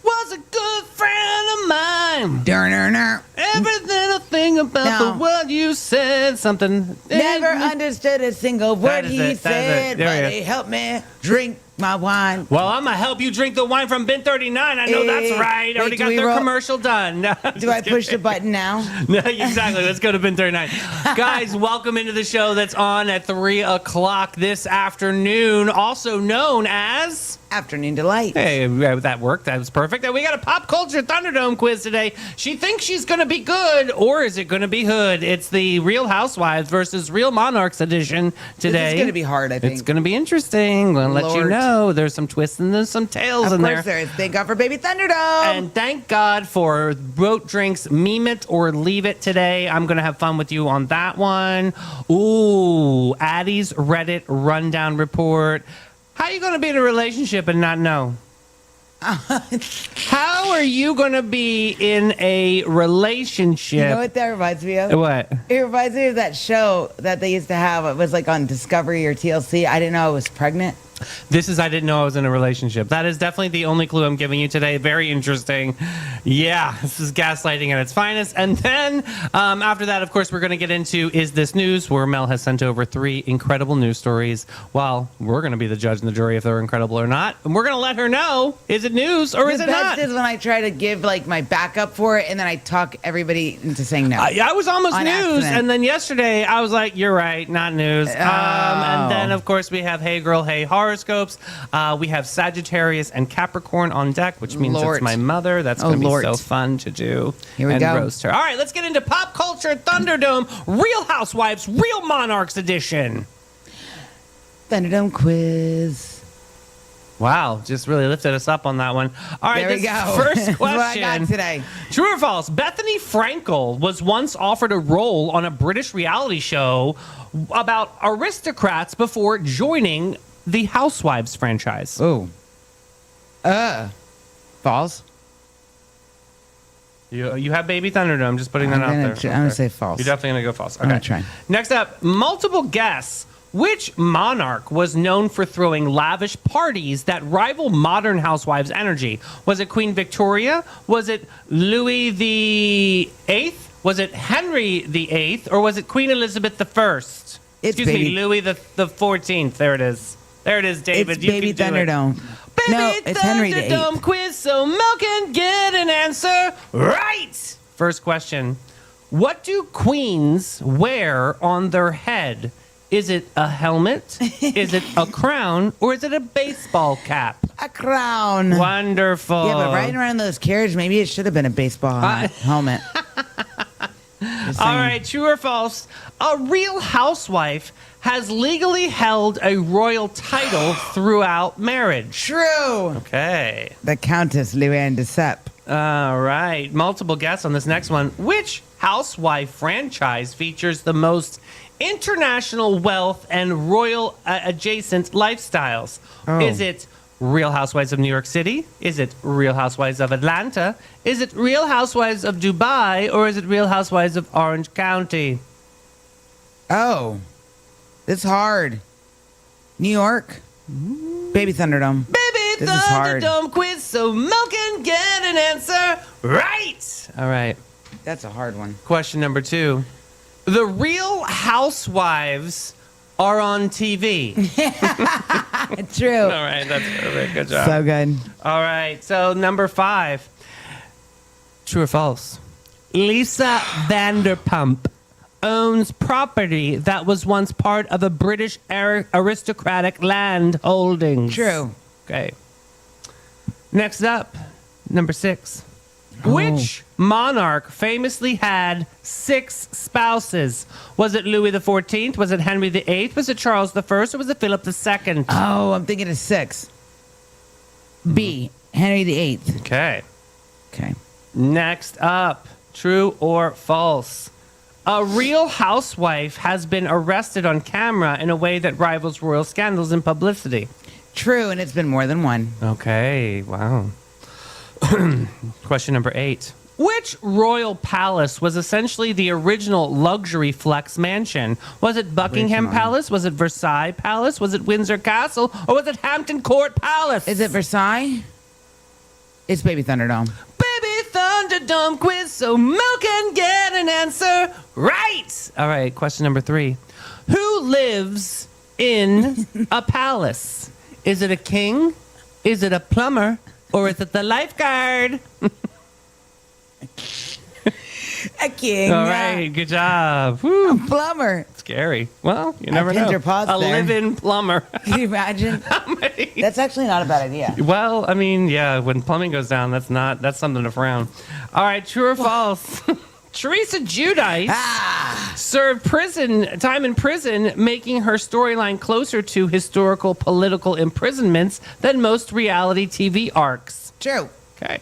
was a good friend of mine. Durner. Every little thing about the word you said, something. Never understood a single word he said, but he helped me drink my wine. Well, I'm going to help you drink the wine from Bin 39. I know that's right. Already got their commercial done. No, do I push the button now? No, exactly. Let's go to Bin 39. Guys, welcome into the show that's on at 3 o'clock this afternoon, also known as... Afternoon Delight. Hey, that worked. That was perfect. And we got a pop culture Thunderdome quiz today. She thinks she's going to be good, or is it going to be hood? It's the Real Housewives versus Real Monarchs edition today. It's going to be hard, I think. It's going to be interesting. I'm going to let you know. There's some twists and there's some tails in there. Of course there is. Thank God for Baby Thunderdome. And thank God for Boat Drinks Meme It or Leave It today. I'm going to have fun with you on that one. Ooh, Addie's Reddit Rundown Report. How are you going to be in a relationship and not know? How are you going to be in a relationship? You know what that reminds me of? What? It reminds me of that show that they used to have. It was like on Discovery or TLC. I didn't know I was pregnant. This is I didn't know I was in a relationship. That is definitely the only clue I'm giving you today. Very interesting. Yeah, this is gaslighting at its finest. And then after that, of course, we're going to get into Is This News, where Mel has sent over 3 incredible news stories. Well, we're going to be the judge and the jury if they're incredible or not. And we're going to let her know, is it news or is it not? The best is when I try to give like my backup for it and then I talk everybody into saying no. I was almost on news. accident. And then yesterday I was like, you're right, not news. And then, of course, we have Hey Girl, Hey horoscopes. We have Sagittarius and Capricorn on deck, which means it's my mother. That's going to be so fun to do. Here we go. Roast her. All right, let's get into Pop Culture Thunderdome, Real Housewives, Real Monarchs edition. Thunderdome quiz. Wow, just really lifted us up on that one. All right, there we go. First question. What I got today. True or false? Bethany Frankel was once offered a role on a British reality show about aristocrats before joining the Housewives franchise. Oh. False. You have Baby Thunderdome. Just putting that out there. I'm going to say false. You're definitely going to go false. Okay. I'm going to try. Next up, multiple guess. Which monarch was known for throwing lavish parties that rival modern housewives' energy? Was it Queen Victoria? Was it Louis VIII? Was it Henry VIII? Or was it Queen Elizabeth I? Louis the 14th. There it is. There it is, David. It's Baby Thunderdome. Baby No, it's Henry VIII. Thunderdome quiz so Mel can get an answer right. First question. What do queens wear on their head? Is it a helmet? Is it a crown? Or is it a baseball cap? A crown. Wonderful. Yeah, but riding around in those carriages, maybe it should have been a baseball helmet. All right, true or false? A real housewife has legally held a royal title throughout marriage. True. Okay. The Countess Luann de Sep. All right. Multiple guesses on this next one. Which housewife franchise features the most international wealth and royal adjacent lifestyles? Oh. Is it Real Housewives of New York City? Is it Real Housewives of Atlanta? Is it Real Housewives of Dubai? Or is it Real Housewives of Orange County? Oh. It's hard. New York. Baby Thunderdome. Baby Thunderdome quiz so Mel can get an answer right. All right. That's a hard one. Question number 2. The Real Housewives are on TV. True. All right, that's perfect. Good job. So good. All right, so number 5. True or false? Lisa Vanderpump owns property that was once part of a British aristocratic land holdings. True. Okay. Next up, number 6. Which monarch famously had 6 spouses? Was it Louis XIV? Was it Henry VIII? Was it Charles I? Or was it Philip II? Oh, I'm thinking of 6. B. Henry VIII. Okay. Okay. Next up, true or false? A real housewife has been arrested on camera in a way that rivals royal scandals in publicity. True, and it's been more than one. Okay, wow. Question number 8. Which royal palace was essentially the original luxury flex mansion? Was it Buckingham Palace? Was it Versailles Palace? Was it Windsor Castle? Or was it Hampton Court Palace? Is it Versailles? It's Baby Thunderdome. Baby Thunderdome quiz so Mel can get an answer right. All right, question number 3. Who lives in a palace? Is it a king? Is it a plumber? Or is it the lifeguard? A king. All right, good job. Woo. Plumber. Scary. Well, you never pinned know. your paws A there. live-in plumber. Can you imagine? That's actually not a bad idea. Well, I mean, yeah, when plumbing goes down, that's something to frown. All right, true or false? Teresa Giudice served time in prison, making her storyline closer to historical political imprisonments than most reality TV arcs. True. Okay.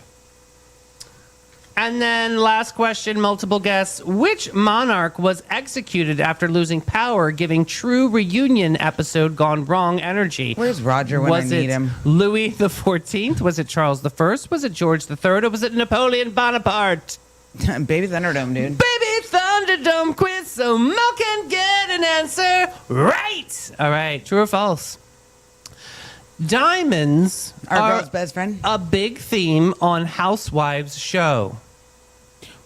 And then last question, multiple guess. Which monarch was executed after losing power, giving true reunion episode Gone Wrong energy? Where's Roger when I need him? Louis the 14th? Was it Charles the First? Was it George the Third? Or was it Napoleon Bonaparte? Baby Thunderdome, dude. Baby Thunderdome quiz so Mel can get an answer right. All right, true or false? Diamonds Our are girl's best friend. a big theme on Housewives show.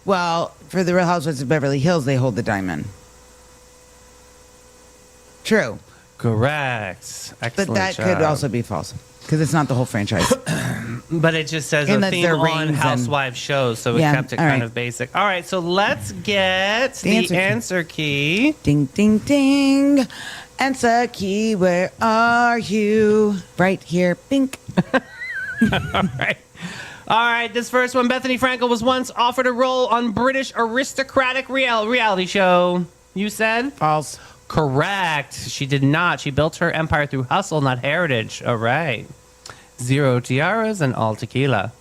Well, for the Real Housewives of Beverly Hills, they hold the diamond. True. Correct. Excellent But that job. could also be false because it's not the whole franchise. But it just says a Unless theme they're on rings and- Housewives shows, so it Yeah, kept it all kind right. of basic. All right, so let's get The answer the key. answer key. Ding, ding, ding. Answer key, where are you? Right here, pink. All right. All right, this first one. Bethany Frankel was once offered a role on British aristocratic reality show. You said? False. Correct. She did not. She built her empire through hustle, not heritage. All right. 0 tiaras and all tequila.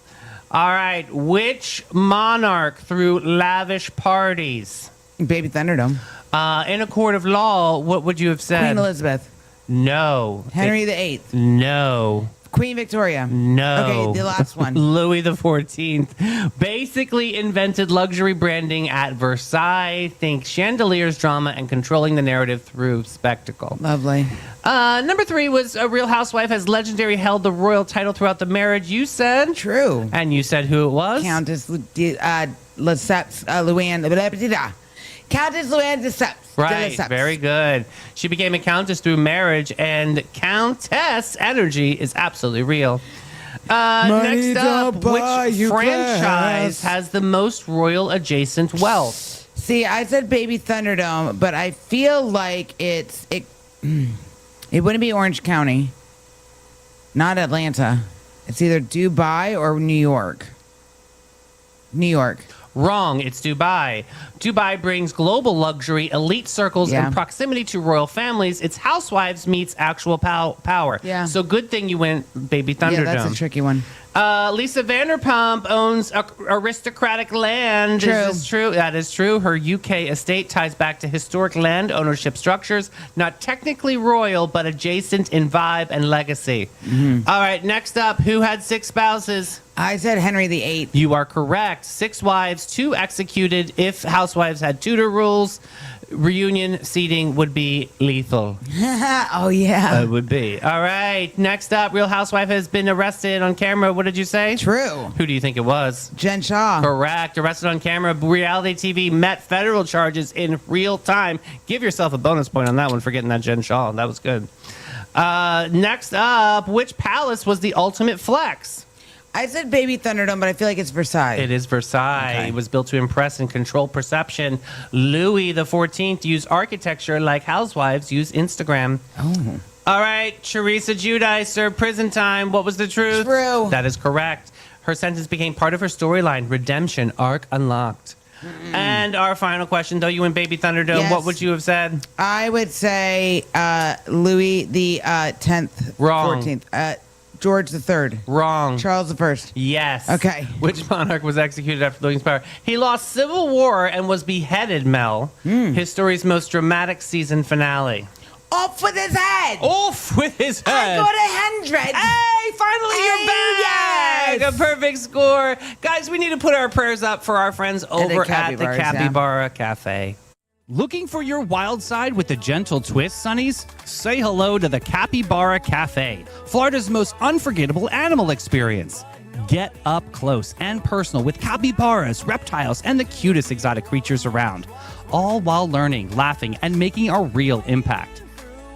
All right. Which monarch threw lavish parties? Baby Thunderdome. In a court of law, what would you have said? Queen Elizabeth. No. Henry VIII. No. Queen Victoria. No. Okay, the last one. Louis the 14th basically invented luxury branding at Versailles. Think chandeliers, drama, and controlling the narrative through spectacle. Lovely. Number 3 was a Real Housewife has legendary held the royal title throughout the marriage. You said? True. And you said who it was? Countess Lesseps, Luann. Countess Luann de Lesseps. Right, very good. She became a countess through marriage, and countess energy is absolutely real. Next up, which franchise has the most royal adjacent wealth? See, I said Baby Thunderdome, but I feel like it wouldn't be Orange County, not Atlanta. It's either Dubai or New York. New York. Wrong, it's Dubai. Dubai brings global luxury, elite circles, Yeah. and proximity to royal families. It's housewives meets actual power. Yeah. So good thing you went Baby Thunderdome. Yeah, that's a tricky one. Lisa Vanderpump owns aristocratic land. True. Is this true? That is true. Her UK estate ties back to historic land ownership structures. Not technically royal, but adjacent in vibe and legacy. All right, next up, who had 6 spouses? I said Henry VIII. You are correct. 6 wives, 2 executed. If housewives had Tudor rules, reunion seating would be lethal. Oh, yeah. It would be. All right. Next up, Real Housewife has been arrested on camera. What did you say? True. Who do you think it was? Jen Shaw. Correct. Arrested on camera. Reality TV met federal charges in real time. Give yourself a bonus point on that one for getting that Jen Shaw. That was good. Next up, which palace was the ultimate flex? I said Baby Thunderdome, but I feel like it's Versailles. It is Versailles. Okay. It was built to impress and control perception. Louis the 14th used architecture like housewives use Instagram. Oh. All right, Teresa Giudice served prison time. What was the truth? True. That is correct. Her sentence became part of her storyline. Redemption arc unlocked. And our final question, though, you went Baby Thunderdome. Yes. What would you have said? I would say Louis the 10th. Wrong. 14th. George the 3rd. Wrong. Charles the 1st. Yes. Okay. Which monarch was executed after losing power? He lost civil war and was beheaded, Mel. His story's most dramatic season finale. Off with his head. Off with his head. I got 100. Hey, finally you're back! Yes. A perfect score. Guys, we need to put our prayers up for our friends over at the Capybaras, yeah. Capybara Cafe. Looking for your wild side with a gentle twist, Sonnies? Say hello to the Capybara Cafe, Florida's most unforgettable animal experience. Get up close and personal with capybaras, reptiles, and the cutest exotic creatures around, all while learning, laughing, and making a real impact.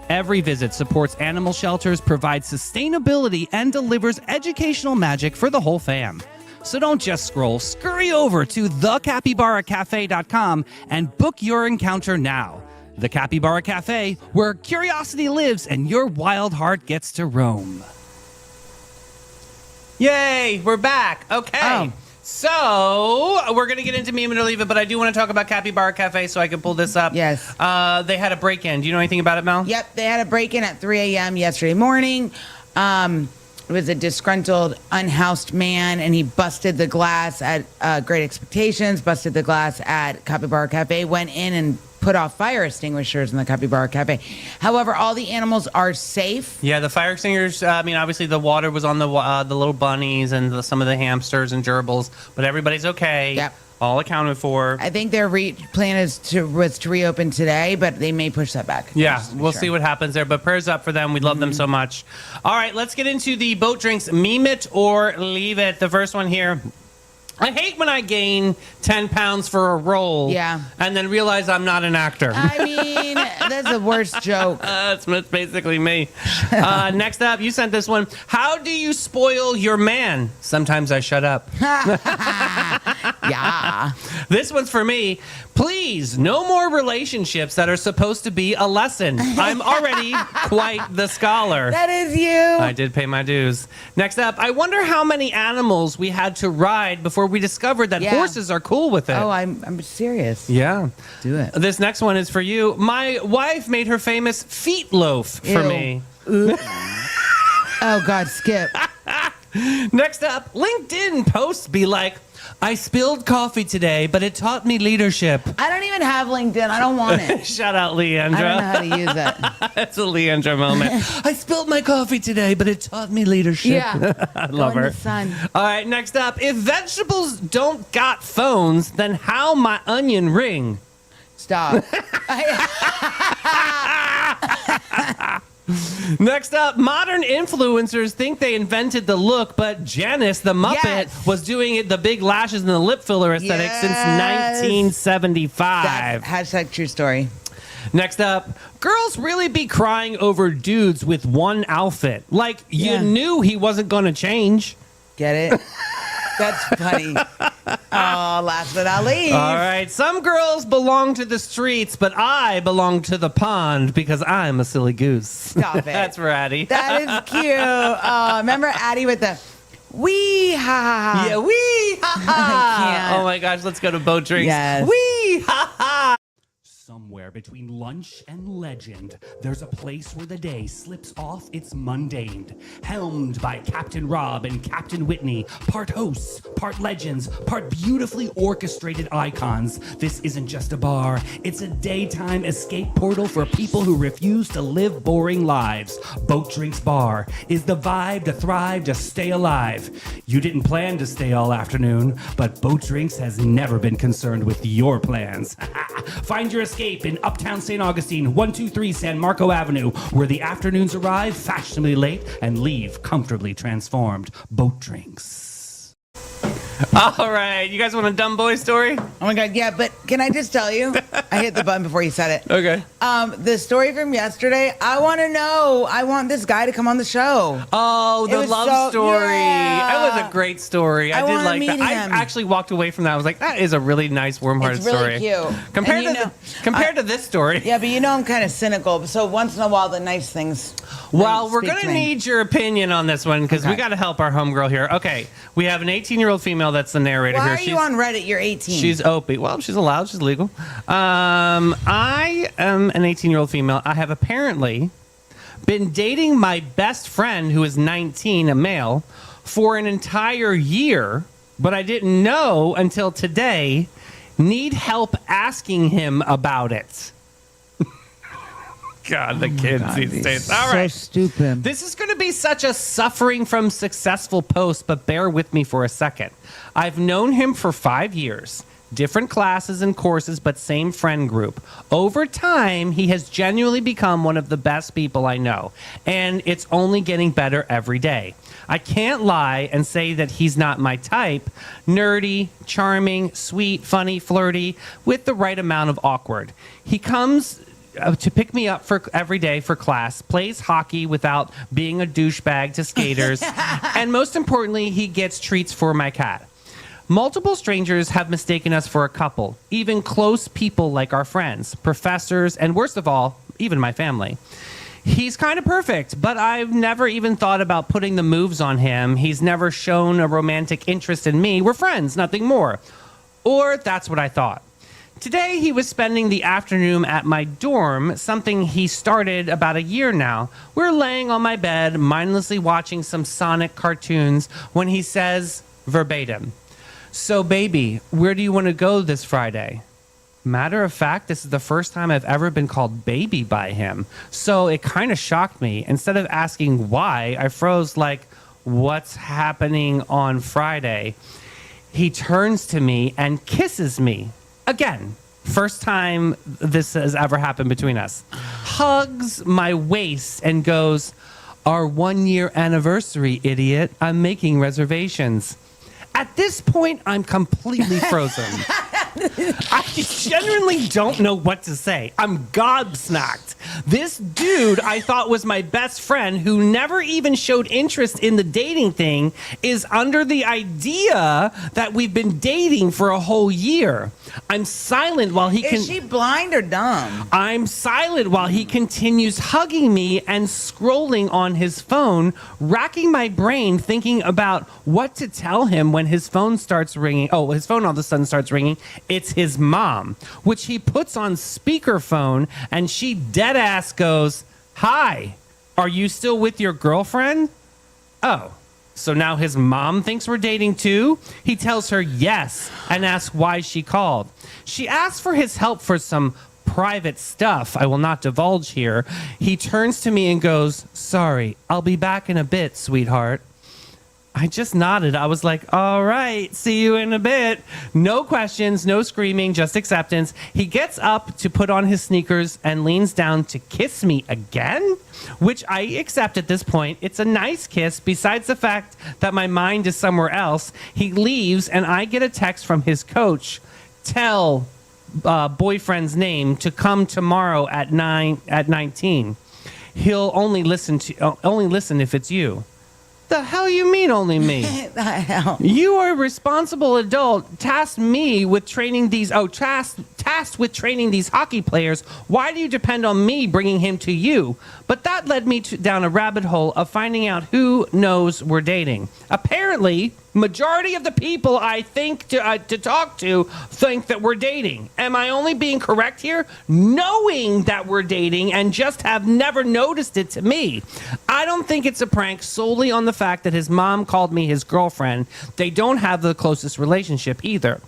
Every visit supports animal shelters, provides sustainability, and delivers educational magic for the whole fam. So don't just scroll, scurry over to thecapybaracafe.com and book your encounter now. The Capybara Cafe, where curiosity lives and your wild heart gets to roam. Yay, we're back. Okay. Oh. So we're going to get into Meme It or Leave It, but I do want to talk about Capybara Cafe so I can pull this up. Yes. They had a break-in. Do you know anything about it, Mel? Yep, they had a break-in at 3 a.m. yesterday morning. It was a disgruntled, unhoused man, and he busted the glass at Great Expectations, busted the glass at Capybara Cafe, went in and put off fire extinguishers in the Capybara Cafe. However, all the animals are safe. Yeah, the fire extinguishers, I mean, obviously the water was on the little bunnies and some of the hamsters and gerbils, but everybody's okay. Yep. All accounted for. I think their plan was to reopen today, but they may push that back. Yeah, Just to be we'll sure. see what happens there, but prayers up for them. We love them so much. All right, let's get into the boat drinks. Meme it or leave it. The first one here. I hate when I gain 10 pounds for a role. Yeah. And then realize I'm not an actor. I mean, that's the worst joke. That's basically me. Next up, you sent this one. How do you spoil your man? Sometimes I shut up. Yeah. This one's for me. Please, no more relationships that are supposed to be a lesson. I'm already quite the scholar. That is you. I did pay my dues. Next up, I wonder how many animals we had to ride before we discovered that Yeah. horses are cool with it. Oh, I'm serious. Yeah. Do it. This next one is for you. My wife made her famous feet loaf for Ew. me. Oh, God, Skip. Next up, LinkedIn posts be like, I spilled coffee today, but it taught me leadership. I don't even have LinkedIn. I don't want it. Shout out, I don't know Leandra. how to use it. That's a Leandra moment. I spilled my coffee today, but it taught me leadership. Yeah. I love Go in her. the sun. All right, next up. If vegetables don't got phones, then how my onion ring? Stop. Next up, modern influencers think they invented the look, but Janice the Muppet Yes. was doing it the big lashes and the lip filler aesthetic since Yes. 1975. That's hashtag true story. Next up, girls really be crying over dudes with one outfit. Like, you Yeah. knew he wasn't going to change. Get it? That's funny. Oh, last but not least. All right, some girls belong to the streets, but I belong to the pond because I'm a silly goose. Stop it. That's for Addie. That is cute. Oh, remember Addie with the wee ha ha ha. Yeah, wee ha ha. I can't. Oh my gosh, let's go to boat drinks. Yes. Wee ha ha. Somewhere between lunch and legend, there's a place where the day slips off its mundane. Helmed by Captain Rob and Captain Whitney, part hosts, part legends, part beautifully orchestrated icons. This isn't just a bar, it's a daytime escape portal for people who refuse to live boring lives. Boat Drinks Bar is the vibe to thrive, to stay alive. You didn't plan to stay all afternoon, but Boat Drinks has never been concerned with your plans. Find your escape in Uptown St. Augustine, 123 San Marco Avenue, where the afternoons arrive fashionably late and leave comfortably transformed. Boat Drinks. All right, you guys want a dumb boy story? Oh my God, yeah, but can I just tell you? I hit the button before you said it. Okay. The story from yesterday, I want to know. I want this guy to come on the show. Oh, It the was love so- story. yeah. That was a great story. I I did wanna like meet that. him. I actually walked away from that. I was like, that is a really nice, warm-hearted It's really story. cute. Compared And to you know, compared to this story. Yeah, but you know I'm kind of cynical, so once in a while the nice things. Well, we're speak going to to me. need your opinion on this one because we Okay. got to help our homegirl here. Okay, we have an 18-year-old female that's the narrator Why here. are you on Reddit? You're 18. She's Opie. Well, she's allowed. She's legal. I am an 18-year-old female. I have apparently been dating my best friend who is 19, a male, for an entire year, but I didn't know until today. Need help asking him about it. God, the kids these days. All right. So stupid. This is going to be such a suffering from successful post, but bear with me for a second. I've known him for 5 years, different classes and courses, but same friend group. Over time, he has genuinely become one of the best people I know, and it's only getting better every day. I can't lie and say that he's not my type. Nerdy, charming, sweet, funny, flirty, with the right amount of awkward. He comes to pick me up for every day for class, plays hockey without being a douchebag to skaters, and most importantly, he gets treats for my cat. Multiple strangers have mistaken us for a couple, even close people like our friends, professors, and worst of all, even my family. He's kind of perfect, but I've never even thought about putting the moves on him. He's never shown a romantic interest in me. We're friends, nothing more. Or that's what I thought. Today, he was spending the afternoon at my dorm, something he started about a year now. We're laying on my bed, mindlessly watching some Sonic cartoons, when he says, verbatim, "So, baby, where do you want to go this Friday?" Matter of fact, this is the first time I've ever been called baby by him. So it kind of shocked me. Instead of asking why, I froze like, what's happening on Friday? He turns to me and kisses me. Again, first time this has ever happened between us. Hugs my waist and goes, "Our 1-year anniversary, idiot. I'm making reservations." At this point, I'm completely frozen. I genuinely don't know what to say. I'm gobsmacked. This dude I thought was my best friend, who never even showed interest in the dating thing, is under the idea that we've been dating for a whole year. I'm silent while he Is she blind or dumb? I'm silent while he continues hugging me and scrolling on his phone, racking my brain thinking about what to tell him when his phone starts ringing. Oh, his phone all of a sudden starts ringing. It's his mom, which he puts on speakerphone, and she dead ass goes, "Hi, are you still with your girlfriend?" Oh. So now his mom thinks we're dating too? He tells her yes and asks why she called. She asks for his help for some private stuff I will not divulge here. He turns to me and goes, "Sorry, I'll be back in a bit, sweetheart." I just nodded. I was like, all right, see you in a bit. No questions, no screaming, just acceptance. He gets up to put on his sneakers and leans down to kiss me again, which I accept at this point. It's a nice kiss, besides the fact that my mind is somewhere else. He leaves, and I get a text from his coach. Tell boyfriend's name to come tomorrow at 19. He'll only listen if it's you. The hell you mean only me? The hell? You are a responsible adult, tasked with training these hockey players. Why do you depend on me bringing him to you? But that led me down a rabbit hole of finding out who knows we're dating. Apparently, majority of the people I think to talk to think that we're dating. Am I only being correct here? Knowing that we're dating and just have never noticed it to me. I don't think it's a prank solely on the fact that his mom called me his girlfriend. They don't have the closest relationship either.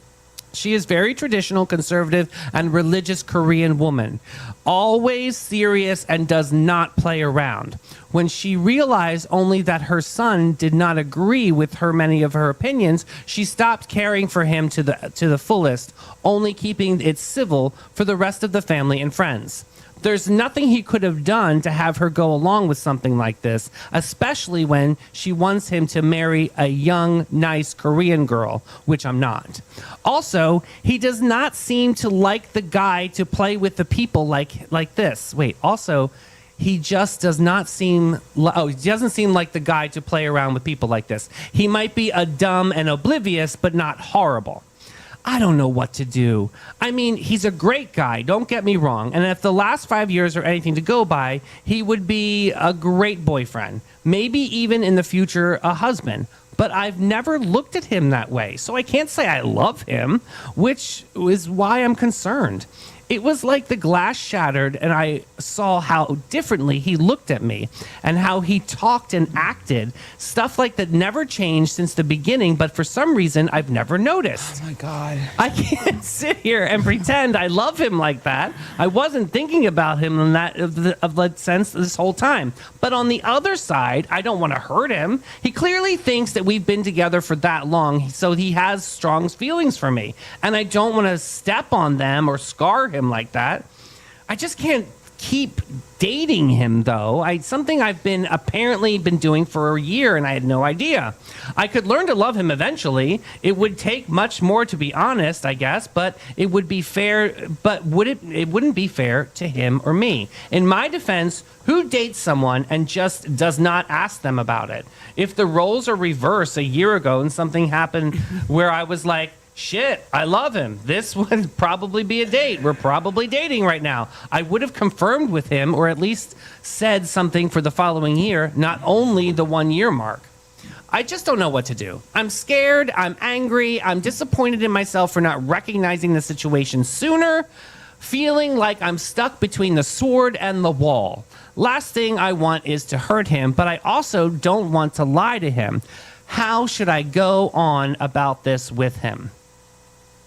She is very traditional, conservative, and religious Korean woman. Always serious and does not play around. When she realized only that her son did not agree with many of her opinions, she stopped caring for him to the fullest, only keeping it civil for the rest of the family and friends. There's nothing he could have done to have her go along with something like this, especially when she wants him to marry a young, nice Korean girl, which I'm not. Also, he does not seem to like the guy to play with the people like this. Wait, also, he just does not seem... he doesn't seem like the guy to play around with people like this. He might be a dumb and oblivious, but not horrible. I don't know what to do. I mean, he's a great guy, don't get me wrong. And if the last 5 years are anything to go by, he would be a great boyfriend. Maybe even in the future, a husband. But I've never looked at him that way. So I can't say I love him, which is why I'm concerned. It was like the glass shattered and I saw how differently he looked at me and how he talked and acted. Stuff like that never changed since the beginning, but for some reason I've never noticed. Oh my God. I can't sit here and pretend I love him like that. I wasn't thinking about him in that of that sense this whole time. But on the other side, I don't want to hurt him. He clearly thinks that we've been together for that long, so he has strong feelings for me. And I don't want to step on them or scar him like that. I just can't keep dating him though. Something I've been apparently been doing for a year and I had no idea. I could learn to love him eventually. It would take much more, to be honest, I guess, but it would be fair, but it wouldn't be fair to him or me. In my defense, who dates someone and just does not ask them about it? If the roles are reversed a year ago and something happened where I was like, shit, I love him, this would probably be a date. We're probably dating right now. I would have confirmed with him or at least said something for the following year, not only the 1 year mark. I just don't know what to do. I'm scared. I'm angry. I'm disappointed in myself for not recognizing the situation sooner, feeling like I'm stuck between the sword and the wall. Last thing I want is to hurt him, but I also don't want to lie to him. How should I go on about this with him?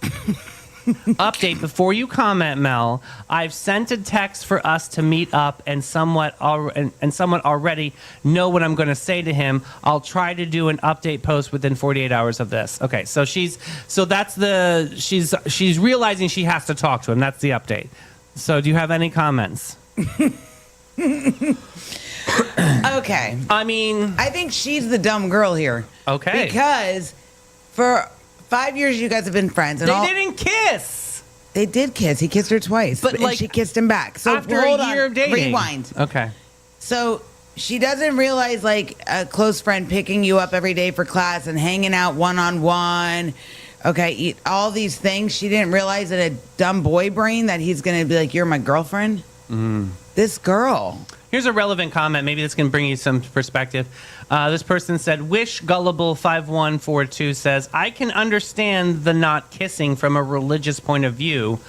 Update before you comment, Mel. I've sent a text for us to meet up and somewhat already know what I'm going to say to him. I'll try to do an update post within 48 hours of this. Okay, so she's realizing she has to talk to him. That's the update. So do you have any comments? Okay. I mean, I think she's the dumb girl here. okay. Because for 5 years you guys have been friends. And They didn't kiss. They did kiss. He kissed her twice. But, and like, she kissed him back. So after hold a year on. of dating. Rewind. Okay. So she doesn't realize, like, a close friend picking you up every day for class and hanging out one-on-one. Okay, eat all these things. She didn't realize in a dumb boy brain that he's going to be like, you're my girlfriend. This girl. Here's a relevant comment. Maybe this can bring you some perspective. This person said, Wish Gullible 5142 says, I can understand the not kissing from a religious point of view.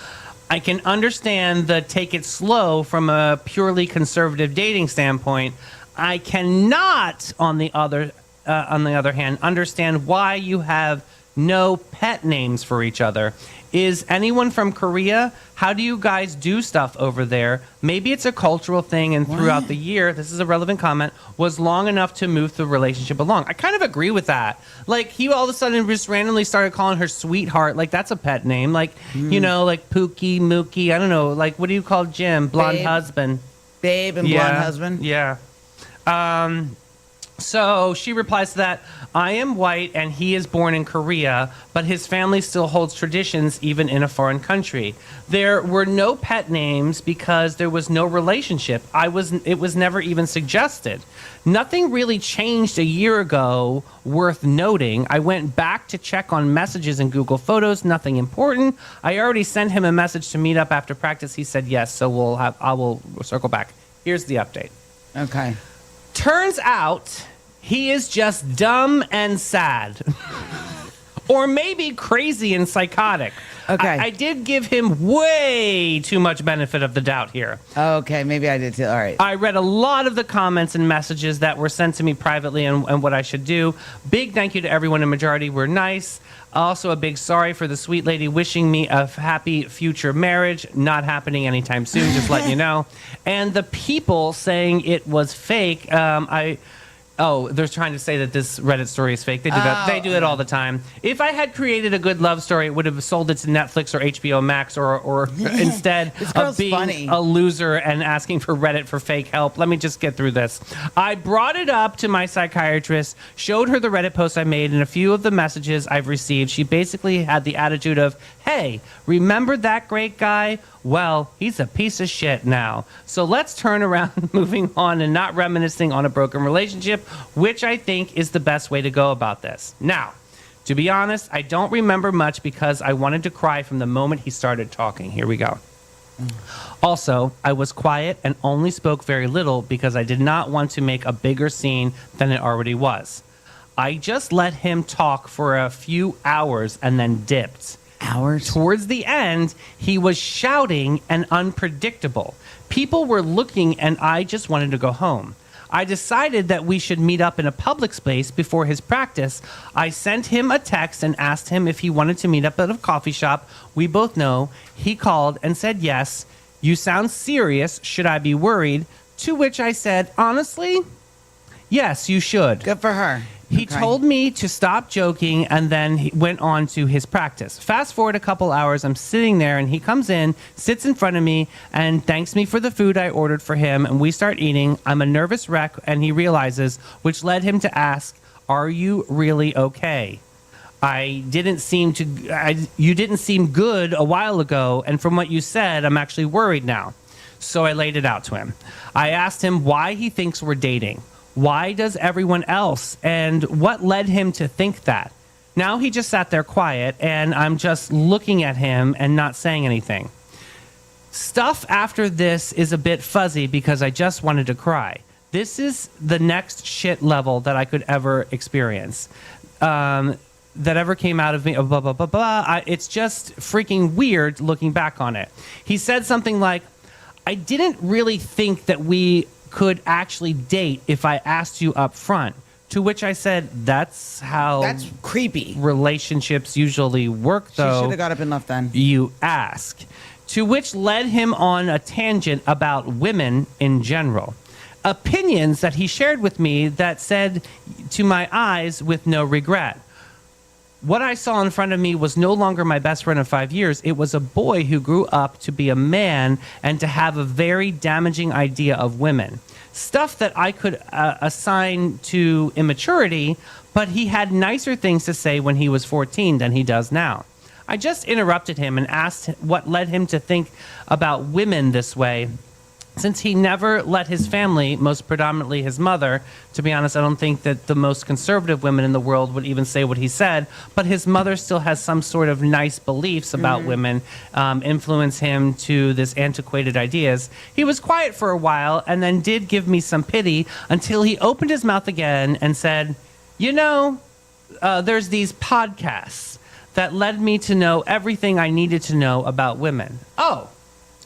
I can understand the take it slow from a purely conservative dating standpoint. I cannot, on the other hand, understand why you have no pet names for each other. Is anyone from Korea? How do you guys do stuff over there? Maybe it's a cultural thing, and throughout the year, this is a relevant comment, was long enough to move the relationship along. I kind of agree with that. Like, he all of a sudden just randomly started calling her sweetheart. Like, that's a pet name. Like, you know, like Pookie, Mookie. I don't know. Like, what do you call Jim? Blonde Babe. husband. Babe and blonde husband. Yeah. So she replies to that, I am white and he is born in Korea, but his family still holds traditions even in a foreign country. There were no pet names because there was no relationship. It was never even suggested. Nothing really changed a year ago worth noting. I went back to check on messages in Google Photos, nothing important. I already sent him a message to meet up after practice. He said yes, so I will circle back. Here's the update. Okay. Turns out he is just dumb and sad. Or maybe crazy and psychotic. Okay. I did give him way too much benefit of the doubt here. Okay, maybe I did too. All right. I read a lot of the comments and messages that were sent to me privately and what I should do. Big thank you to everyone. A majority were nice. Also, a big sorry for the sweet lady wishing me a happy future marriage. Not happening anytime soon, just letting you know. And the people saying it was fake, they're trying to say that this Reddit story is fake. They do that. They do it all the time. If I had created a good love story, it would have sold it to Netflix or HBO Max, or instead of being funny. a loser and asking for Reddit for fake help. Let me just get through this. I brought it up to my psychiatrist, showed her the Reddit post I made, and a few of the messages I've received. She basically had the attitude of, hey, remember that great guy? Well, he's a piece of shit now. So let's turn around, moving on, and not reminiscing on a broken relationship, which I think is the best way to go about this. Now, to be honest, I don't remember much because I wanted to cry from the moment he started talking. Here we go. Also, I was quiet and only spoke very little because I did not want to make a bigger scene than it already was. I just let him talk for a few hours and then dipped. hours. Towards the end, he was shouting and unpredictable. People were looking, and I just wanted to go home. I decided that we should meet up in a public space before his practice. I sent him a text and asked him if he wanted to meet up at a coffee shop we both know. He called and said yes. You sound serious. Should I be worried? To which I said, honestly, yes, you should. Good for her. He Okay. told me to stop joking, and then he went on to his practice. Fast forward a couple hours, I'm sitting there, and he comes in, sits in front of me, and thanks me for the food I ordered for him, and we start eating. I'm a nervous wreck, and he realizes, which led him to ask, are you really okay? You didn't seem good a while ago, and from what you said, I'm actually worried now. So I laid it out to him. I asked him why he thinks we're dating. Why does everyone else? And what led him to think that? Now he just sat there quiet, and I'm just looking at him and not saying anything. Stuff after this is a bit fuzzy because I just wanted to cry. This is the next shit level that I could ever experience. That ever came out of me. Blah, blah, blah, blah. It's just freaking weird looking back on it. He said something like, I didn't really think that we could actually date if I asked you up front. To which I said, that's how That's creepy. relationships usually work, She though. should have got up and left then. You ask. To which led him on a tangent about women in general. Opinions that he shared with me that said to my eyes with no regret. What I saw in front of me was no longer my best friend of 5 years. It was a boy who grew up to be a man and to have a very damaging idea of women. Stuff that I could assign to immaturity, but he had nicer things to say when he was 14 than he does now. I just interrupted him and asked what led him to think about women this way. Since he never let his family, most predominantly his mother, to be honest, I don't think that the most conservative women in the world would even say what he said, but his mother still has some sort of nice beliefs about women, influence him to this antiquated ideas. He was quiet for a while and then did give me some pity until he opened his mouth again and said, you know, there's these podcasts that led me to know everything I needed to know about women. Oh.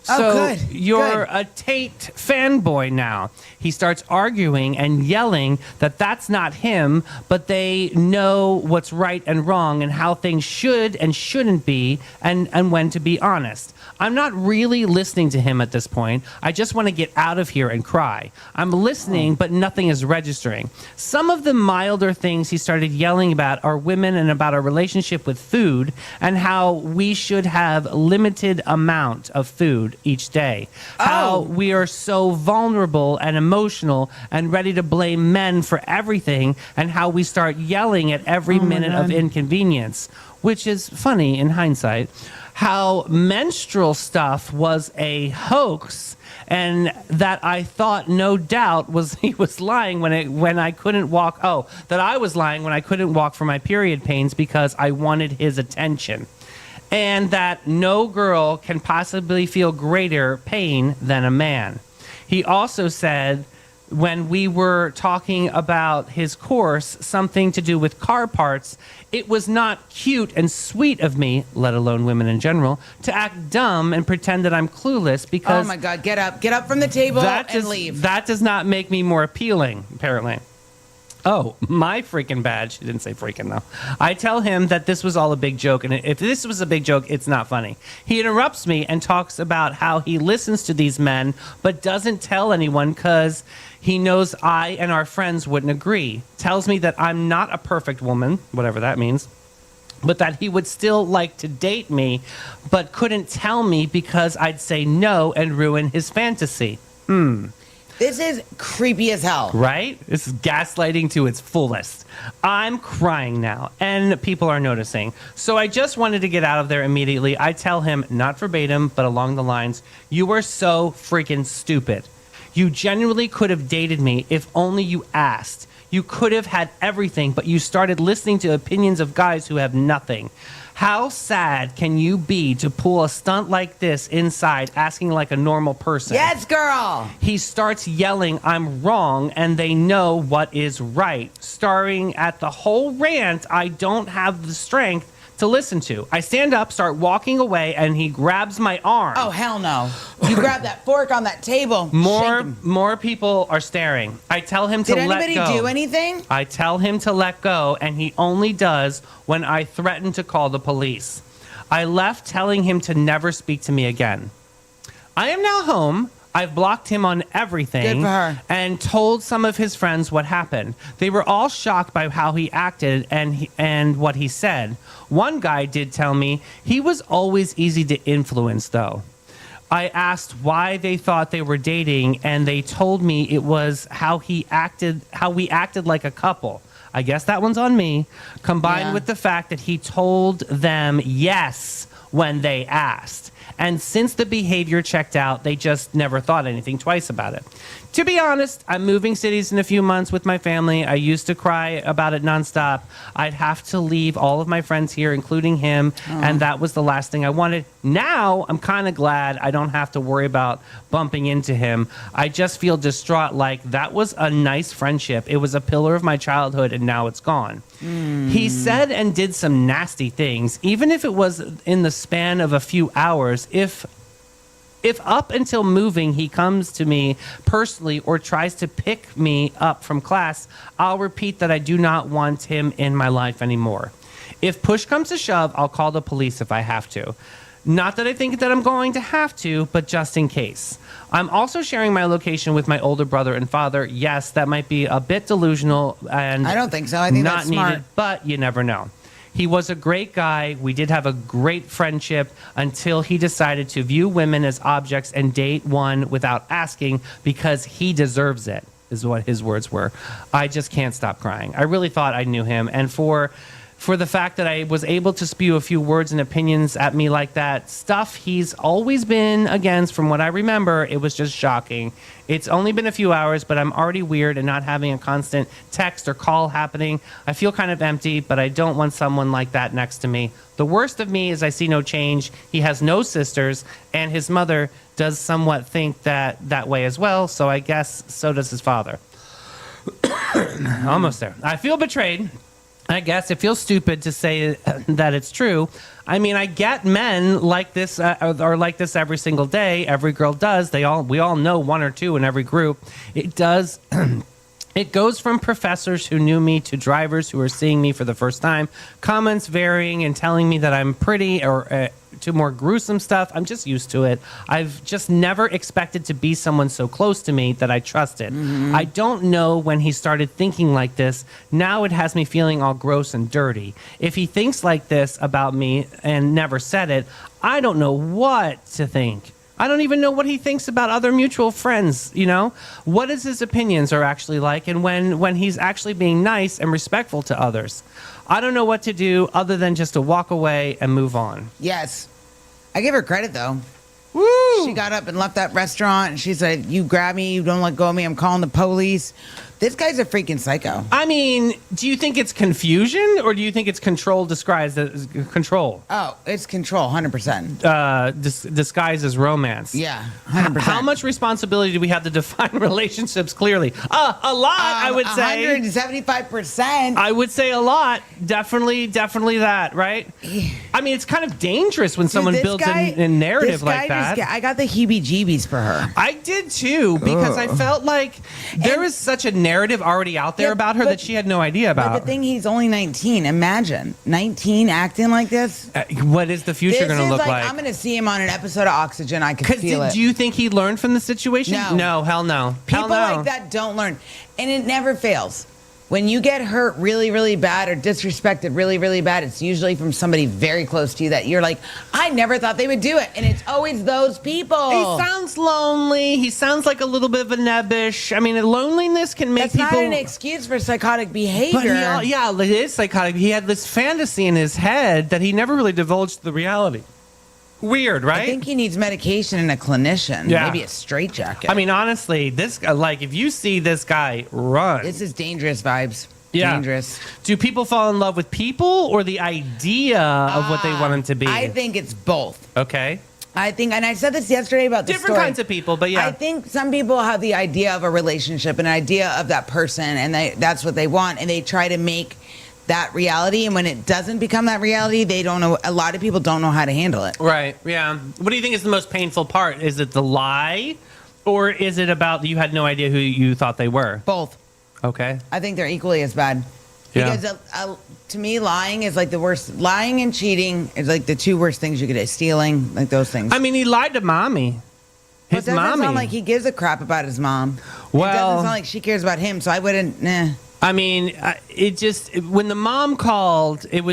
So good. you're Good. a Tate fanboy now. He starts arguing and yelling that that's not him, but they know what's right and wrong and how things should and shouldn't be and when to be honest. I'm not really listening to him at this point. I just want to get out of here and cry. I'm listening, but nothing is registering. Some of the milder things he started yelling about are women and about our relationship with food and how we should have limited amount of food each day. How we are so vulnerable and emotional and ready to blame men for everything and how we start yelling at every minute of inconvenience, which is funny in hindsight. How menstrual stuff was a hoax and that I thought no doubt was he was lying when I couldn't walk. Oh, that I was lying when I couldn't walk for my period pains because I wanted his attention. And that no girl can possibly feel greater pain than a man. He also said when we were talking about his course, something to do with car parts, it was not cute and sweet of me, let alone women in general, to act dumb and pretend that I'm clueless because Oh my God, get up from the table and does, leave. that does not make me more appealing, apparently. Oh, my freaking bad. She didn't say freaking, though. I tell him that this was all a big joke, and if this was a big joke, it's not funny. He interrupts me and talks about how he listens to these men, but doesn't tell anyone because he knows I and our friends wouldn't agree. Tells me that I'm not a perfect woman, whatever that means, but that he would still like to date me, but couldn't tell me because I'd say no and ruin his fantasy. This is creepy as hell. Right? This is gaslighting to its fullest. I'm crying now, and people are noticing. So I just wanted to get out of there immediately. I tell him, not verbatim, but along the lines, you are so freaking stupid. You genuinely could have dated me if only you asked. You could have had everything, but you started listening to opinions of guys who have nothing. How sad can you be to pull a stunt like this inside, asking like a normal person? Yes, girl. He starts yelling, I'm wrong, and they know what is right. Starring at the whole rant, I don't have the strength to listen to. I stand up, start walking away, and he grabs my arm. Oh, hell no. You grab that fork on that table. Shake 'em. More people are staring. I tell him to Did let anybody go. do anything? I tell him to let go, and he only does when I threaten to call the police. I left telling him to never speak to me again. I am now home. I've blocked him on everything Good for her. and told some of his friends what happened. They were all shocked by how he acted and what he said. One guy did tell me he was always easy to influence, though. I asked why they thought they were dating, and they told me it was how we acted like a couple. I guess that one's on me, combined Yeah. with the fact that he told them yes when they asked. And since the behavior checked out, they just never thought anything twice about it. To be honest, I'm moving cities in a few months with my family. I used to cry about it nonstop. I'd have to leave all of my friends here, including him, and that was the last thing I wanted. Now, I'm kind of glad I don't have to worry about bumping into him. I just feel distraught, like that was a nice friendship. It was a pillar of my childhood, and now it's gone. He said and did some nasty things, even if it was in the span of a few hours. If up until moving he comes to me personally or tries to pick me up from class, I'll repeat that I do not want him in my life anymore. If push comes to shove, I'll call the police if I have to. Not that I think that I'm going to have to, but just in case. I'm also sharing my location with my older brother and father. Yes, that might be a bit delusional and I don't think so. I think not that's smart. needed, but you never know. He was a great guy. We did have a great friendship until he decided to view women as objects and date one without asking because he deserves it, is what his words were. I just can't stop crying. I really thought I knew him. And for the fact that I was able to spew a few words and opinions at me like that, stuff he's always been against, from what I remember, it was just shocking. It's only been a few hours, but I'm already weird and not having a constant text or call happening. I feel kind of empty, but I don't want someone like that next to me. The worst of me is I see no change. He has no sisters, and his mother does somewhat think that way as well, so I guess so does his father. Almost there. I feel betrayed. I guess it feels stupid to say that it's true. I mean, I get men like this are like this every single day. Every girl does. We all know one or two in every group. It does. It goes from professors who knew me to drivers who are seeing me for the first time, comments varying and telling me that I'm pretty, or to more gruesome stuff. I'm just used to it. I've just never expected to be someone so close to me that I trusted. I don't know when he started thinking like this. Now it has me feeling all gross and dirty. If he thinks like this about me and never said it, I don't know what to think. I don't even know what he thinks about other mutual friends, you know? What is his opinions are actually like, and when he's actually being nice and respectful to others. I don't know what to do other than just to walk away and move on. Yes. I give her credit, though. Woo! She got up and left that restaurant, and she said, you grab me, you don't let go of me, I'm calling the police. This guy's a freaking psycho. I mean, do you think it's confusion, or do you think it's control disguised as control? Oh, it's control, 100%. Disguised as romance. Yeah, 100%. How much responsibility do we have to define relationships clearly? A lot, I would say. 175%. I would say a lot. Definitely that, right? I mean, it's kind of dangerous when someone Dude, this builds guy- a narrative this like guy that. I got the heebie-jeebies for her. I did too, because I felt like there was such a narrative already out there Yeah, about her but- that she had no idea But about. the thing, he's only 19. Imagine 19 acting like this. What is the future This going to is look like, like? I'm going to see him on an episode of Oxygen. I could Because feel it. do you think he learned from the situation? No. No, hell no. People hell no. like that don't learn. And it never fails. When you get hurt really, really bad or disrespected really, really bad, it's usually from somebody very close to you that you're like, I never thought they would do it. And it's always those people. He sounds lonely. He sounds like a little bit of a nebbish. I mean, loneliness can make That's people. not an excuse for psychotic behavior. But yeah, it is psychotic. He had this fantasy in his head that he never really divulged the reality. Weird, right? I think he needs medication and a clinician. Yeah. Maybe a straitjacket. I mean, honestly, this like if you see this guy run, this is dangerous vibes. Yeah. Dangerous. do people fall in love with people or the idea of what they want him to be? I think it's both. Okay. I think, and I said this yesterday about the Different story. kinds of people, but yeah. I think some people have the idea of a relationship, an idea of that person, and that's what they want, and they try to make that reality, and when it doesn't become that reality, they don't know. A lot of people don't know how to handle it. Right. Yeah. What do you think is the most painful part? Is it the lie, or is it about you had no idea who you thought they were? Both. Okay. I think they're equally as bad. Yeah. Because to me, lying is like the worst. Lying and cheating is like the two worst things you could do. Stealing, like those things. I mean, he lied to mommy. But His it doesn't mommy. sound like he gives a crap about his mom. It Well- doesn't sound like she cares about him. So I wouldn't. Nah. I mean, when the mom called, it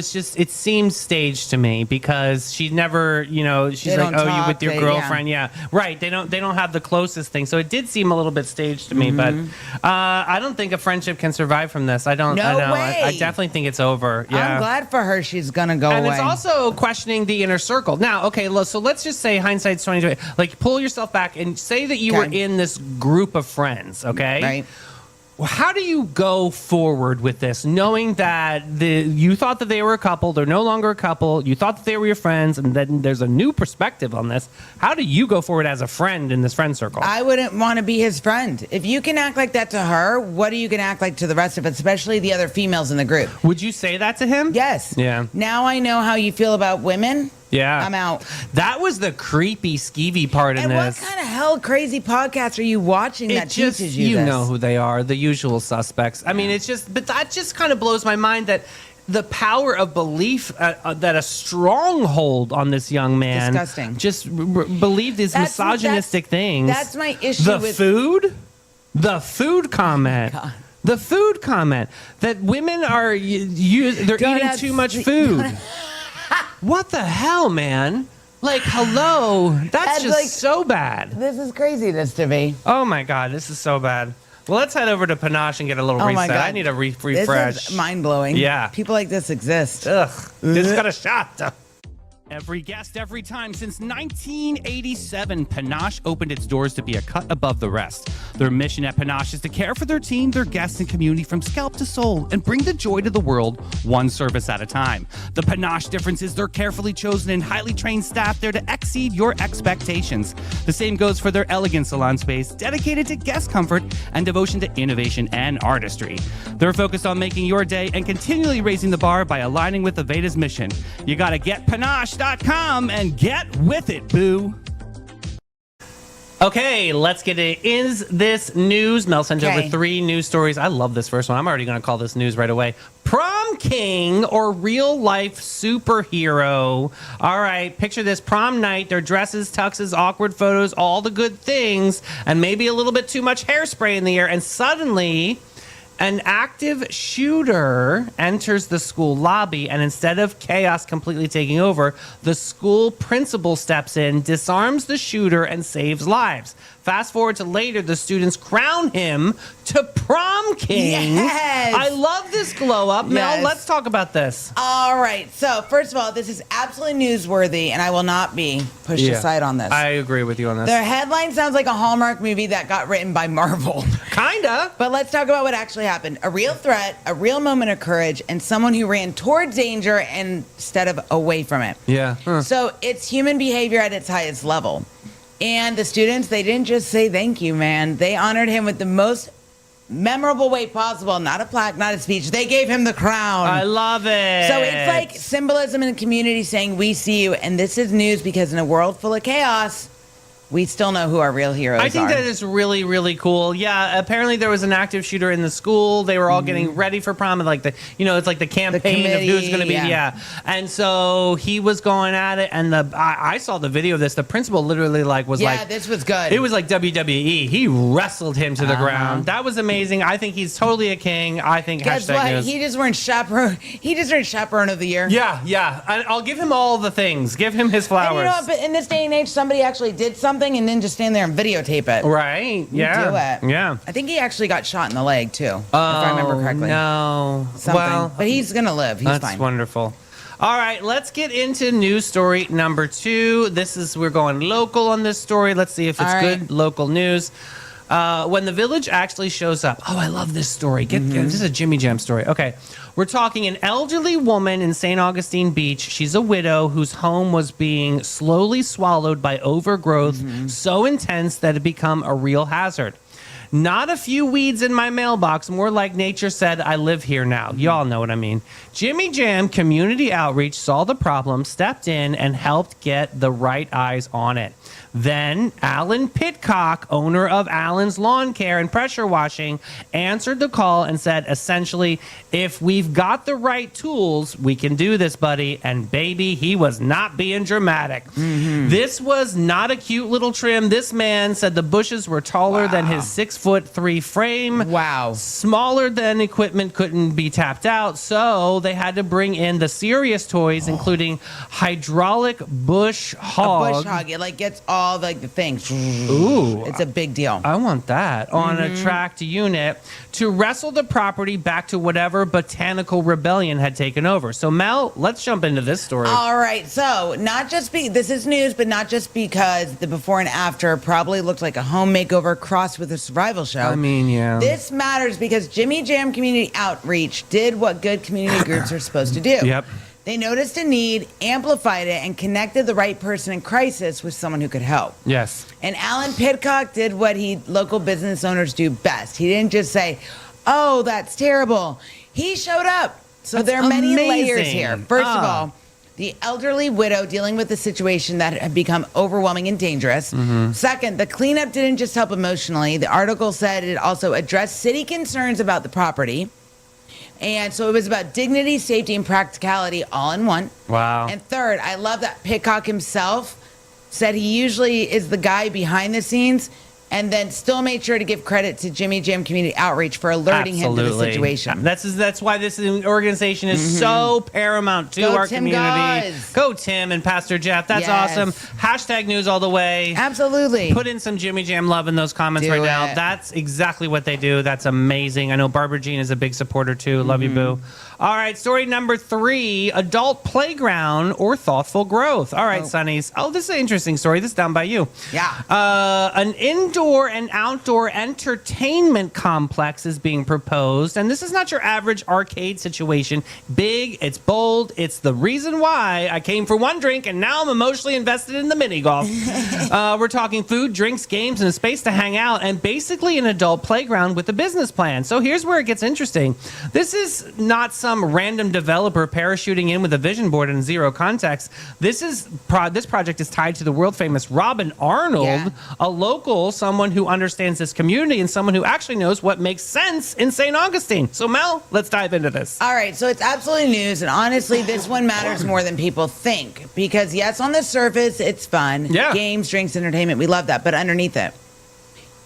seemed staged to me because she never, she's They like, don't oh, you talk, with your yeah. girlfriend. Yeah. Right. They don't have the closest thing. So it did seem a little bit staged to me, but I don't think a friendship can survive from this. I don't No I know. way. I definitely think it's over. Yeah. I'm glad for her. She's gonna go And away. it's also questioning the inner circle. Now, okay, so let's just say hindsight's 2020. Like, pull yourself back and say that you were Okay. in this group of friends, okay? Right. Well, how do you go forward with this, knowing that you thought that they were a couple, they're no longer a couple, you thought that they were your friends, and then there's a new perspective on this. How do you go forward as a friend in this friend circle? I wouldn't want to be his friend. If you can act like that to her, what are you gonna act like to the rest of us, especially the other females in the group? Would you say that to him? Yes. Yeah. Now I know how you feel about women. Yeah. I'm out. That was the creepy, skeevy part in And what this. kind of hell crazy podcast are you watching that teaches you this? know who they are, the usual suspects. I mean, but that just kind of blows my mind that the power of belief that a stronghold on this young man Disgusting. just believed these misogynistic things. That's my issue The with the food comment. God. The food comment that women are they're eating Donuts. too much food. What the hell, man? Like, hello. That's That's just like- so bad. This is craziness to me. Oh my God, this is so bad. Well, let's head over to Panache and get a little Oh reset. my God. I need a refresh. This is mind blowing. Yeah. People like this exist. Ugh, just got a shot. Every guest, every time. Since 1987, Panache opened its doors to be a cut above the rest. Their mission at Panache is to care for their team, their guests, and community from scalp to soul and bring the joy to the world one service at a time. The Panache difference is their carefully chosen and highly trained staff there to exceed your expectations. The same goes for their elegant salon space, dedicated to guest comfort and devotion to innovation and artistry. They're focused on making your day and continually raising the bar by aligning with Aveda's mission. You gotta get Panache.com and get with it, boo. Okay, let's get it. Is this news? Mel sent over Okay. 3 news stories. I love this first one. I'm already going to call this news right away. Prom king or real life superhero? All right, picture this prom night. Their dresses, tuxes, awkward photos, all the good things, and maybe a little bit too much hairspray in the air. And suddenly, an active shooter enters the school lobby, and instead of chaos completely taking over, the school principal steps in, disarms the shooter, and saves lives. Fast forward to later, the students crown him to prom king. Yes. I love this glow up. Mel, Yes. let's talk about this. All right. So, first of all, this is absolutely newsworthy, and I will not be pushed aside on this. I agree with you on this. The headline sounds like a Hallmark movie that got written by Marvel. Kinda. But let's talk about what actually happened. A real threat, a real moment of courage, and someone who ran towards danger instead of away from it. Yeah. Huh. So it's human behavior at its highest level. And the students, they didn't just say thank you, man. They honored him with the most memorable way possible. Not a plaque, not a speech. They gave him the crown. I love it. So it's like symbolism in the community saying, we see you. And this is news because in a world full of chaos, we still know who our real heroes are. I think that is really, really cool. Yeah, apparently there was an active shooter in the school. They were all getting ready for prom, and like it's like the campaign of who's going to be. committee, Yeah. And so he was going at it, and I saw the video of this. The principal literally was yeah, like, this was good. it was like WWE. He wrestled him to the ground. That was amazing. I think he's totally a king. I think Guess hashtag what? news. He just earned chaperone of the year. Yeah. I'll give him all the things. Give him his flowers. And you know what? But in this day and age, somebody actually did something and then just stand there and videotape it. Right. Yeah. Do it. Yeah. I think he actually got shot in the leg too, if I remember correctly. No. Something. Well, But he's gonna live. He's that's fine. wonderful. All right, let's get into news story number 2. We're going local on this story. Let's see if it's All right. good local news. When the village actually shows up. Oh, I love this story. This is a Jimmy Jam story. Okay. We're talking an elderly woman in St. Augustine Beach. She's a widow whose home was being slowly swallowed by overgrowth so intense that it became a real hazard. Not a few weeds in my mailbox, more like nature said, I live here now. Y'all know what I mean. Jimmy Jam Community Outreach saw the problem, stepped in, and helped get the right eyes on it. Then Alan Pitcock, owner of Allen's Lawn Care and Pressure Washing, answered the call and said, essentially, if we've got the right tools, we can do this, buddy. And baby, he was not being dramatic. This was not a cute little trim. This man said the bushes were taller than his 6'3" frame. Wow. Smaller than equipment couldn't be tapped out, so they had to bring in the serious toys, including hydraulic bush hog. A bush hog. It like gets all like the things. Ooh. It's a big deal. I want that on a tracked unit to wrestle the property back to whatever botanical rebellion had taken over. So Mel, let's jump into this story. All right, so this is news, but not just because the before and after probably looked like a home makeover crossed with a survival show. I mean, yeah. This matters because Jimmy Jam Community Outreach did what good community groups are supposed to do. Yep. They noticed a need, amplified it, and connected the right person in crisis with someone who could help. Yes. And Alan Pitcock did what local business owners do best. He didn't just say, "Oh, that's terrible." He showed up. So That's there are many layers amazing. here. First of all, the elderly widow dealing with a situation that had become overwhelming and dangerous. Second, the cleanup didn't just help emotionally. The article said it also addressed city concerns about the property. And so it was about dignity, safety, and practicality all in one. Wow. And third, I love that Pitcock himself said he usually is the guy behind the scenes and then still made sure to give credit to Jimmy Jam Community Outreach for alerting him to the situation. That's why this organization is so paramount to Go our Tim community. Guys. Go Tim and Pastor Jeff. That's Yes. awesome. Hashtag news all the way. Absolutely. Put in some Jimmy Jam love in those comments Do right now. it. That's exactly what they do. That's amazing. I know Barbara Jean is a big supporter too. Love you, boo. All right, story number 3, adult playground or thoughtful growth. All right, Sonnies. Oh, this is an interesting story. This is down by you. Yeah. An indoor and outdoor entertainment complex is being proposed. And this is not your average arcade situation. Big, it's bold. It's the reason why I came for one drink and now I'm emotionally invested in the mini golf. We're talking food, drinks, games, and a space to hang out, and basically an adult playground with a business plan. So here's where it gets interesting. This is not some random developer parachuting in with a vision board and zero context. This project is tied to the world famous Robin Arnold, a local, someone who understands this community and someone who actually knows what makes sense in St. Augustine. So Mel, let's dive into this. All right, so it's absolutely news, and honestly, this one matters more than people think because, yes, on the surface, it's fun. Yeah. Games, drinks, entertainment, we love that, but underneath it,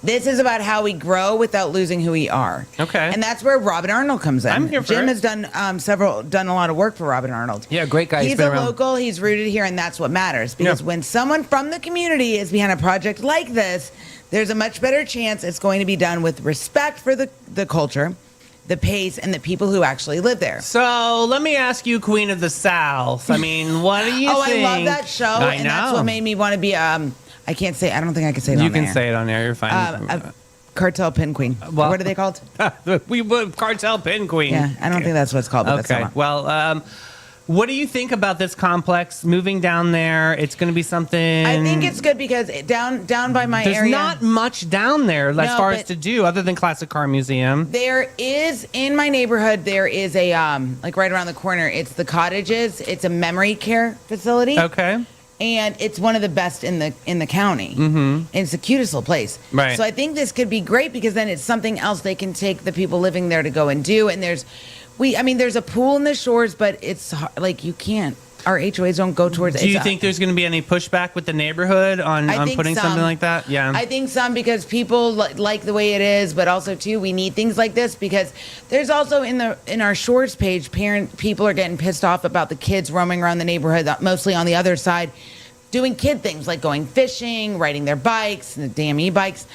this is about how we grow without losing who we are. Okay. And that's where Robin Arnold comes in. I'm here for Jim it. has done done a lot of work for Robin Arnold. Yeah, great guy. He's He's been a around. local, he's rooted here, and that's what matters. Because Yeah. when someone from the community is behind a project like this, there's a much better chance it's going to be done with respect for the culture, the pace, and the people who actually live there. So let me ask you, Queen of the South. I mean, what do you think? I love that show, I and know. that's what made me want to be. I can't say. I don't think I can say it You on can there. say it on there. You're fine. Cartel pin queen. Well- What are they called? We would cartel pin queen. Yeah, I don't think that's what it's called. But that's Okay. not. Well, what do you think about this complex moving down there? It's going to be something. I think it's good because down by my There's area. not much down there as No, far as but- to do other than Classic Car Museum. There is in my neighborhood. There is a like right around the corner. It's the Cottages. It's a memory care facility. Okay. And it's one of the best in the county. Mm-hmm. And it's the cutest little place. Right. So I think this could be great because then it's something else they can take the people living there to go and do. And there's a pool in the shores, but it's like you can't. Our HOAs don't go towards. Do you think there's going to be any pushback with the neighborhood on think putting some. something like that? Yeah. I think some because people like the way it is, but also too we need things like this because there's also in our shores page, people are getting pissed off about the kids roaming around the neighborhood, mostly on the other side, doing kid things like going fishing, riding their bikes, and the damn e-bikes.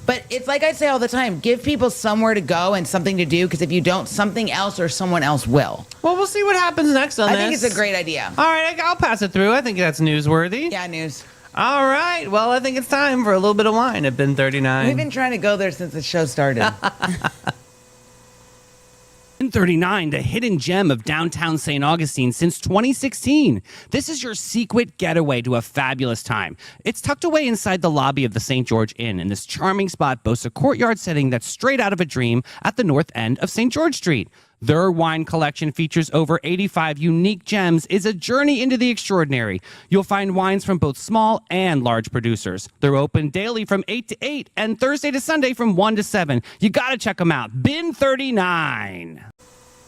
But it's like I say all the time, give people somewhere to go and something to do because if you don't, something else or someone else will. Well, we'll see what happens next on I this. think it's a great idea. All right, I'll pass it through. I think that's newsworthy. Yeah, news. All right. Well, I think it's time for a little bit of wine at Ben 39. We've been trying to go there since the show started. 39, the hidden gem of downtown St. Augustine since 2016. This is your secret getaway to a fabulous time. It's tucked away inside the lobby of the St. George Inn, and this charming spot boasts a courtyard setting that's straight out of a dream at the north end of St. George Street. Their wine collection features over 85 unique gems, is a journey into the extraordinary. You'll find wines from both small and large producers. They're open daily from 8 to 8 and Thursday to Sunday from 1 to 7. You gotta check them out. Bin 39.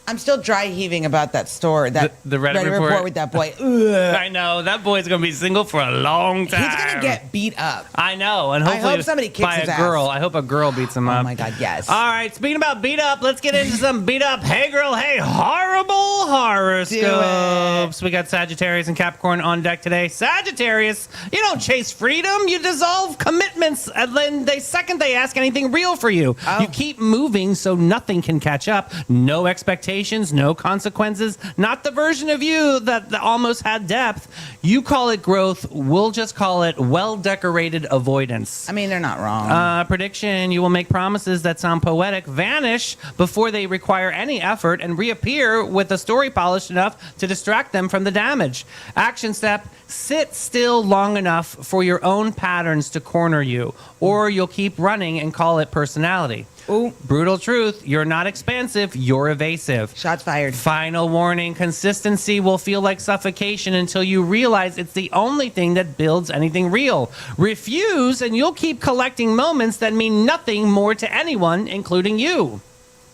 I'm still dry heaving about that store. That The Reddit report? with that boy. Ugh. I know that boy's gonna be single for a long time. He's gonna get beat up. I know, and hopefully hope somebody kicks by his a ass. girl. I hope a girl beats him up. Oh my God, yes. All right, speaking about beat up, let's get into some beat up. Hey girl, hey, horrible horoscopes. We got Sagittarius and Capricorn on deck today. Sagittarius, you don't chase freedom, you dissolve commitments, and then they ask anything real for you. Oh. You keep moving so nothing can catch up. No expectations, no consequences. Not the version of you that almost had depth. You call it growth. We'll just call it well-decorated avoidance. I mean, they're not wrong. Prediction, you will make promises that sound poetic, vanish before they require any effort, and reappear with a story polished enough to distract them from the damage. Action step, sit still long enough for your own patterns to corner you, or you'll keep running and call it personality. Ooh. Brutal truth, you're not expansive, you're evasive. Shots fired. Final warning, consistency will feel like suffocation until you realize it's the only thing that builds anything real. Refuse and you'll keep collecting moments that mean nothing more to anyone, including you.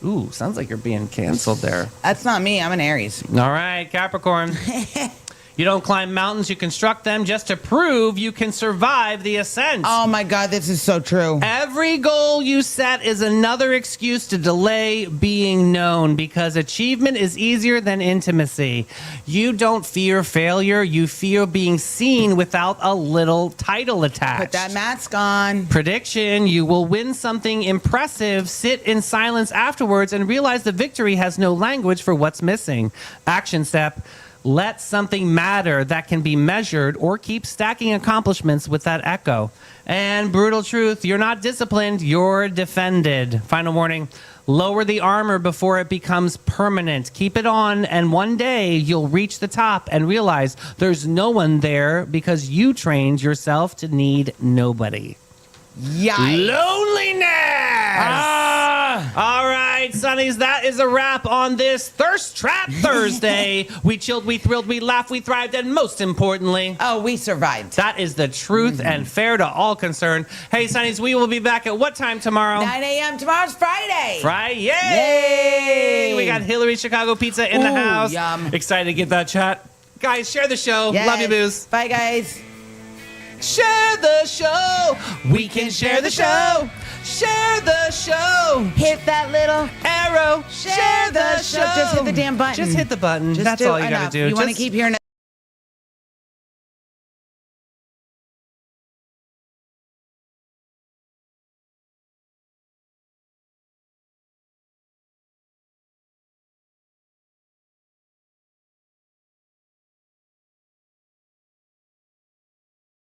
Ooh, sounds like you're being canceled there. That's not me. I'm an Aries. All right, Capricorn. You don't climb mountains, you construct them just to prove you can survive the ascent. Oh my God, this is so true. Every goal you set is another excuse to delay being known, because achievement is easier than intimacy. You don't fear failure, you fear being seen without a little title attached. Put that mask on. Prediction, you will win something impressive, sit in silence afterwards, and realize the victory has no language for what's missing. Action step, let something matter that can be measured, or keep stacking accomplishments with that echo. And brutal truth, you're not disciplined, you're defended. Final warning, lower the armor before it becomes permanent. Keep it on, and one day you'll reach the top and realize there's no one there because you trained yourself to need nobody. Yikes. Loneliness! All right, Sonnies, that is a wrap on this Thirst Trap Thursday. We chilled, we thrilled, we laughed, we thrived, and most importantly, Oh, we survived. that is the truth and fair to all concerned. Hey, Sonnies, we will be back at what time tomorrow? 9 a.m. Tomorrow's Friday. Friday. Yay! We got Hillary Chicago Pizza in the Ooh, house. yum. Excited to get that chat. Guys, share the show. Yes. Love you, Booze. Bye, guys. Share the show. We can share the show. Share the show. Hit that little Arrow. share the show. Just hit the damn button. Just hit the button. Just That's do all you enough. got to do. You want to Just- keep hearing it.